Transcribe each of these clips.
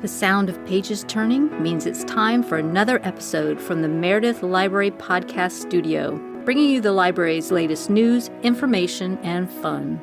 The sound of pages turning means it's time for another episode from the Meredith Library podcast studio, bringing you the library's latest news, information, and fun.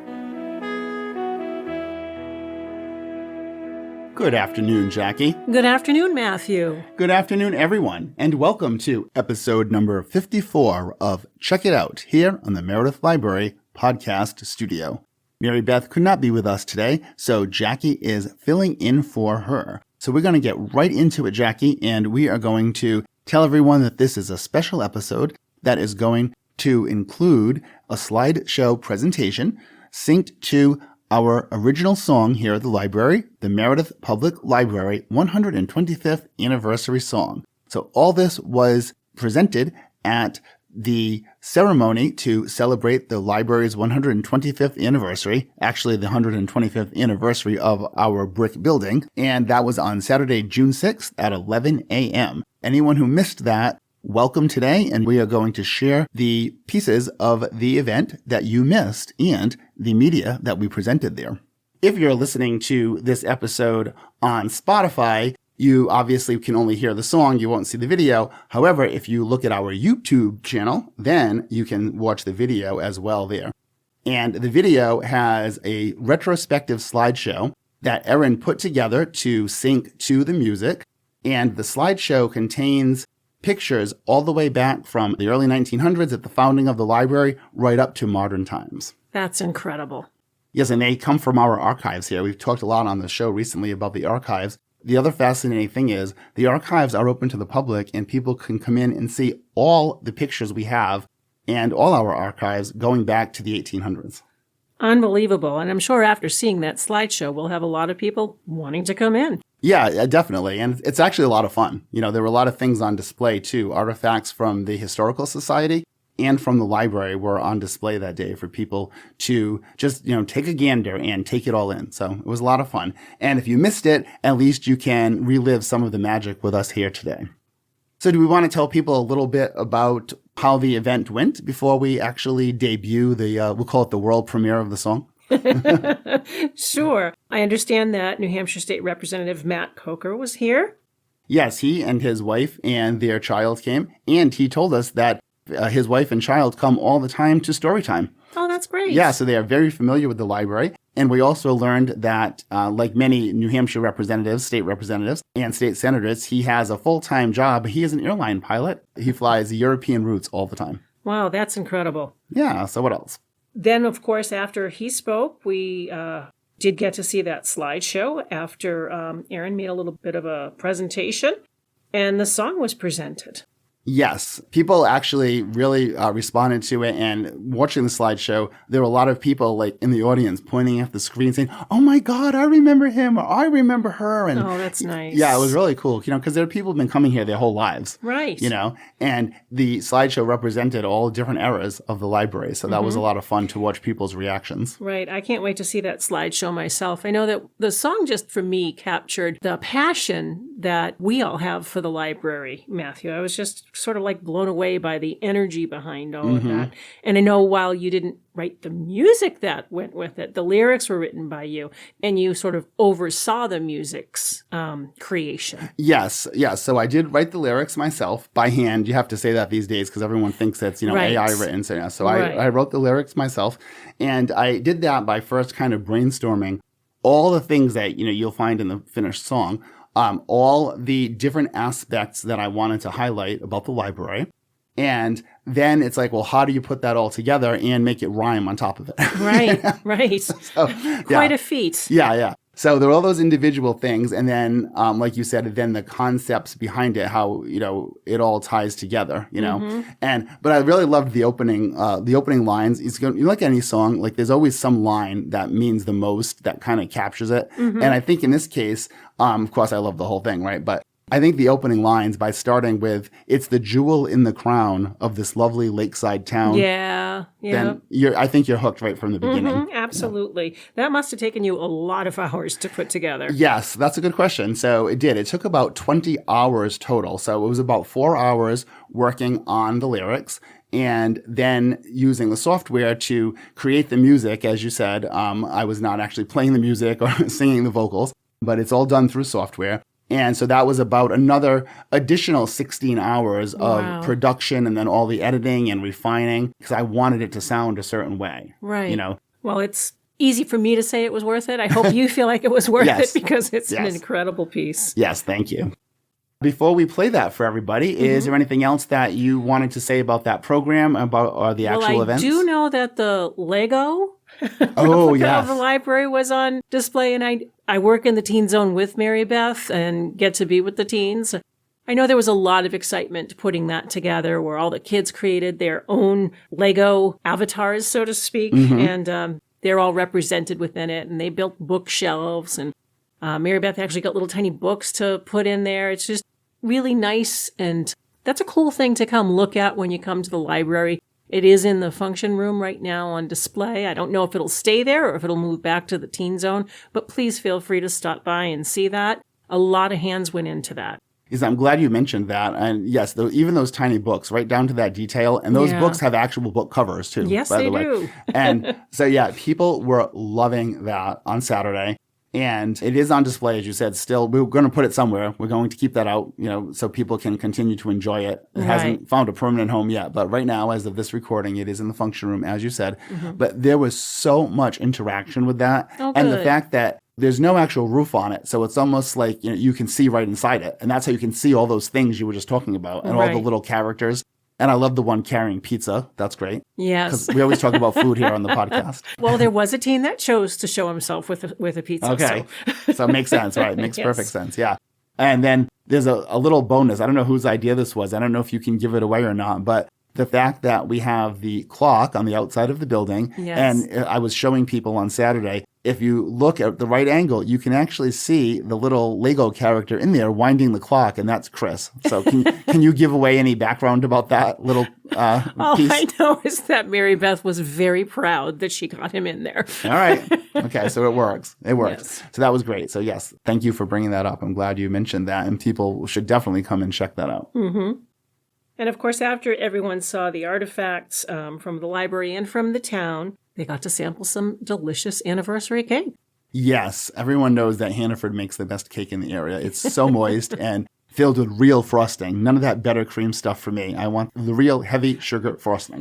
Good afternoon, Jackie. Good afternoon, Matthew. Good afternoon, everyone, and welcome to episode number 54 of Check It Out here on the Meredith Library podcast studio. Mary Beth could not be with us today, so Jackie is filling in for her. So we're going to get right into it, Jackie, and we are going to tell everyone that this is a special episode that is going to include a slideshow presentation synced to our original song here at the library, the Meredith Public Library 125th anniversary song. So all this was presented at the ceremony to celebrate the library's 125th anniversary, actually the 125th anniversary of our brick building, and that was on Saturday, June 6th at 11 a.m. Anyone who missed that, welcome today, and we are going to share the pieces of the event that you missed and the media that we presented there. If you're listening to this episode on Spotify, you obviously can only hear the song, you won't see the video. However, if you look at our YouTube channel, then you can watch the video as well there. And the video has a retrospective slideshow that Erin put together to sync to the music. And the slideshow contains pictures all the way back from the early 1900s at the founding of the library right up to modern times. That's incredible. Yes, and they come from our archives here. We've talked a lot on the show recently about the archives. The other fascinating thing is the archives are open to the public and people can come in and see all the pictures we have and all our archives going back to the 1800s. Unbelievable. And I'm sure after seeing that slideshow, we'll have a lot of people wanting to come in. Yeah, definitely. And it's actually a lot of fun. You know, there were a lot of things on display too. Artifacts from the Historical Society and from the library were on display that day for people to just, take a gander and take it all in. So it was a lot of fun. And if you missed it, at least you can relive some of the magic with us here today. So do we want to tell people a little bit about how the event went before we actually debut we'll call it the world premiere of the song? Sure. I understand that New Hampshire State Representative Matt Coker was here. Yes, he and his wife and their child came. And he told us that his wife and child come all the time to Storytime. Oh, that's great. Yeah, so they are very familiar with the library. And we also learned that, like many New Hampshire representatives, state representatives, and state senators, he has a full-time job. He is an airline pilot. He flies European routes all the time. Wow, that's incredible. Yeah, so what else? Then, of course, after he spoke, we did get to see that slideshow after Erin made a little bit of a presentation, and the song was presented. Yes, people actually really responded to it, and watching the slideshow, there were a lot of people like in the audience pointing at the screen saying, "Oh my God, I remember him," or "I remember her." And oh, that's nice. Yeah, it was really cool, because there are people who've been coming here their whole lives. Right. And the slideshow represented all different eras of the library. So that was a lot of fun to watch people's reactions. Right. I can't wait to see that slideshow myself. I know that the song just for me captured the passion that we all have for the library, Matthew. I was just sort of like blown away by the energy behind all of that. And I know while you didn't write the music that went with it, the lyrics were written by you, and you sort of oversaw the music's creation. Yes. So I did write the lyrics myself by hand. You have to say that these days because everyone thinks that's, right. AI written. So Right. I wrote the lyrics myself. And I did that by first kind of brainstorming all the things that, you'll find in the finished song. All the different aspects that I wanted to highlight about the library. And then it's like, well, how do you put that all together and make it rhyme on top of it? Right. So, Quite a feat. Yeah. So there are all those individual things. And then, like you said, then the concepts behind it, how, it all ties together, but I really loved the opening lines. It's like any song, like there's always some line that means the most that kind of captures it. And I think in this case, of course, I love the whole thing, right? But I think the opening lines by starting with, "It's the jewel in the crown of this lovely lakeside town." Yeah. Then I think you're hooked right from the beginning. Absolutely. That must have taken you a lot of hours to put together. Yes, that's a good question. So it did. It took about 20 hours total. So it was about 4 hours working on the lyrics and then using the software to create the music. As you said, I was not actually playing the music or singing the vocals, but it's all done through software. And so that was about another additional 16 hours of production, and then all the editing and refining, because I wanted it to sound a certain way. Right. You know? Well, it's easy for me to say it was worth it. I hope you feel like it was worth Yes. it, because it's an Yes. incredible piece. Yes, thank you. Before we play that for everybody, is there anything else that you wanted to say about that program, or the actual events? I do know that the Lego Oh, of yes. the library was on display, and I work in the teen zone with Mary Beth and get to be with the teens. I know there was a lot of excitement putting that together, where all the kids created their own Lego avatars, so to speak, and they're all represented within it, and they built bookshelves, and Mary Beth actually got little tiny books to put in there. It's just really nice, and that's a cool thing to come look at when you come to the library. It is in the function room right now on display. I don't know if it'll stay there or if it'll move back to the teen zone, but please feel free to stop by and see that. A lot of hands went into that. Yes, I'm glad you mentioned that. And yes, even those tiny books, right down to that detail. And those books have actual book covers too. Yes, by they the way. do. And so, yeah, people were loving that on Saturday. And it is on display, as you said, still. We're going to put it somewhere. We're going to keep that out, so people can continue to enjoy it. It hasn't found a permanent home yet. But right now, as of this recording, it is in the function room, as you said. But there was so much interaction with that. Oh, and the good. fact that there's no actual roof on it. So it's almost like you can see right inside it. And that's how you can see all those things you were just talking about and all the little characters. And I love the one carrying pizza. That's great. Yes. Because we always talk about food here on the podcast. Well, there was a teen that chose to show himself with a pizza. Okay. So it makes sense, right? It makes Yes. perfect sense. Yeah. And then there's a little bonus. I don't know whose idea this was. I don't know if you can give it away or not, but the fact that we have the clock on the outside of the building, Yes. and I was showing people on Saturday, if you look at the right angle, you can actually see the little Lego character in there winding the clock, and that's Chris. So can you give away any background about that little All piece? I know is that Mary Beth was very proud that she got him in there. All right. Okay, so it works. It works. Yes. So that was great. So yes, thank you for bringing that up. I'm glad you mentioned that, and people should definitely come and check that out. And of course, after everyone saw the artifacts from the library and from the town, they got to sample some delicious anniversary cake. Yes, everyone knows that Hannaford makes the best cake in the area. It's so moist and filled with real frosting. None of that buttercream stuff for me. I want the real heavy sugar frosting.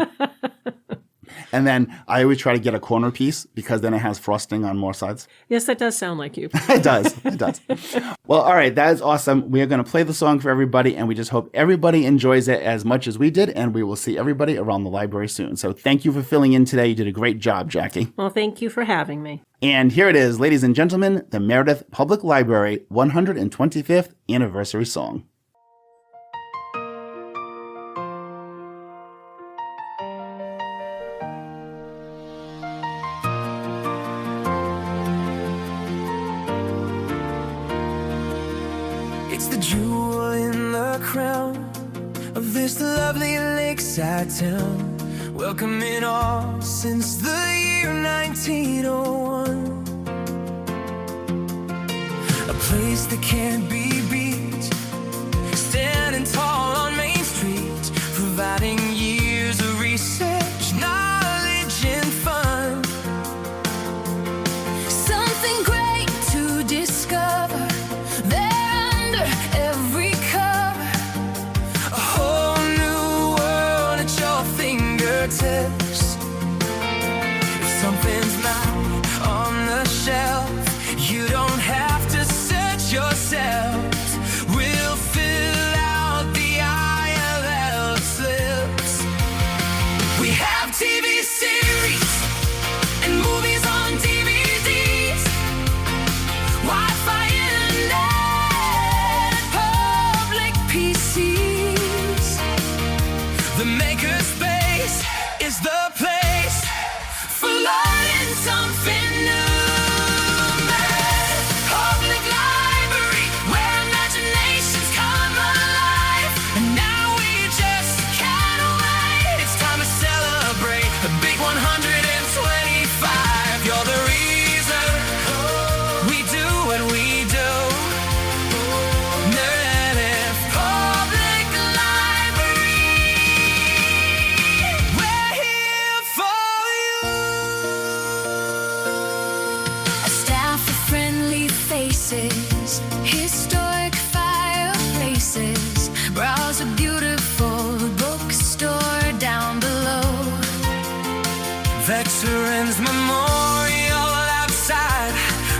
And then I always try to get a corner piece, because then it has frosting on more sides. Yes, that does sound like you. It does. It does. Well, all right. That is awesome. We are going to play the song for everybody, and we just hope everybody enjoys it as much as we did, and we will see everybody around the library soon. So thank you for filling in today. You did a great job, Jackye. Well, thank you for having me. And here it is, ladies and gentlemen, the Meredith Public Library 125th Anniversary Song. It's the jewel in the crown of this lovely lakeside town, welcoming all since the year 1901. A place that can't be beat, standing tall on Main Street, providing years of research, knowledge, and fun. Something great to discover there under every cover. A whole new world at your fingertips. If something's not on the shelf, you don't have to search yourself.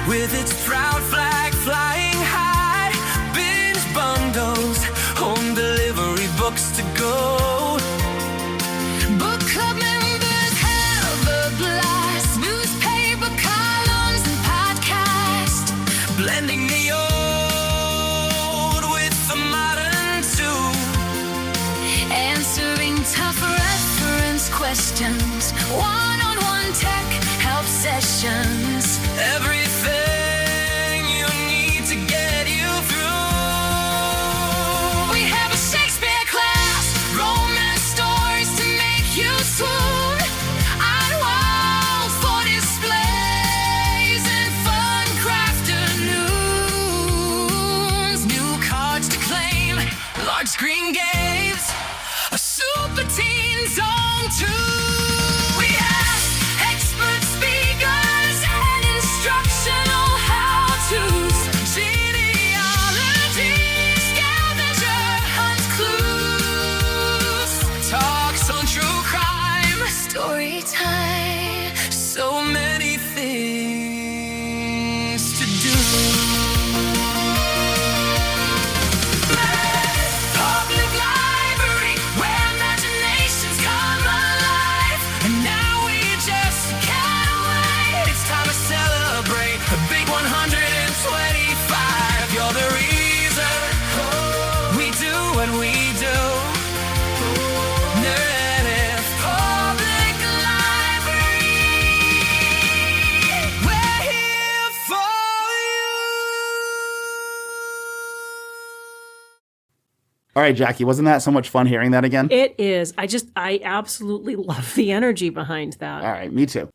with its proud flag flying high. Binge bundles, home delivery books to go. Book club members have a blast. Newspaper columns and podcasts, blending the old with the modern too. Answering tough reference questions, one-on-one tech help sessions. Everything you need to get you through. We have a Shakespeare class, romance stories to make you swoon. On walls for displays and fun craft afternoons. New cards to claim, large screen games, a super teen zone too. We have expert speakers and instructional how-tos. Genealogy, scavenger hunt clues. Talks on true crime, story time. So many things to do. Public library, where imaginations come alive. And now we just can't wait. It's time to celebrate a big 125. You're the reason we do what we do. Meredith Public Library, we're here for you. All right, Jackye, wasn't that so much fun hearing that again? It is. I absolutely love the energy behind that. All right, me too.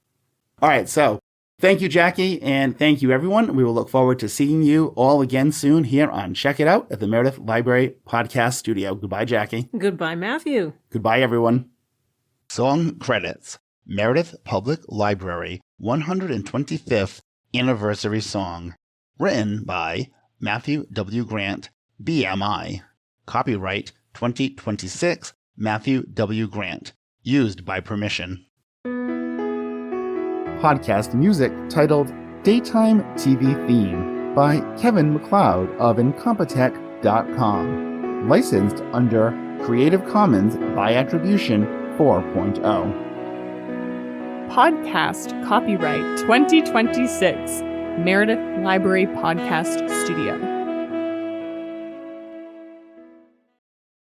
All right, so thank you, Jackye, and thank you, everyone. We will look forward to seeing you all again soon here on Check It Out at the Meredith Library Podcast Studio. Goodbye, Jackye. Goodbye, Matthew. Goodbye, everyone. Song credits: Meredith Public Library 125th Anniversary Song. Written by Matthew W. Grant, BMI. Copyright 2026, Matthew W. Grant. Used by permission. Podcast music titled Daytime TV Theme by Kevin MacLeod of Incompetech.com. Licensed under Creative Commons by Attribution 4.0. Podcast copyright 2026, Meredith Library Podcast Studio.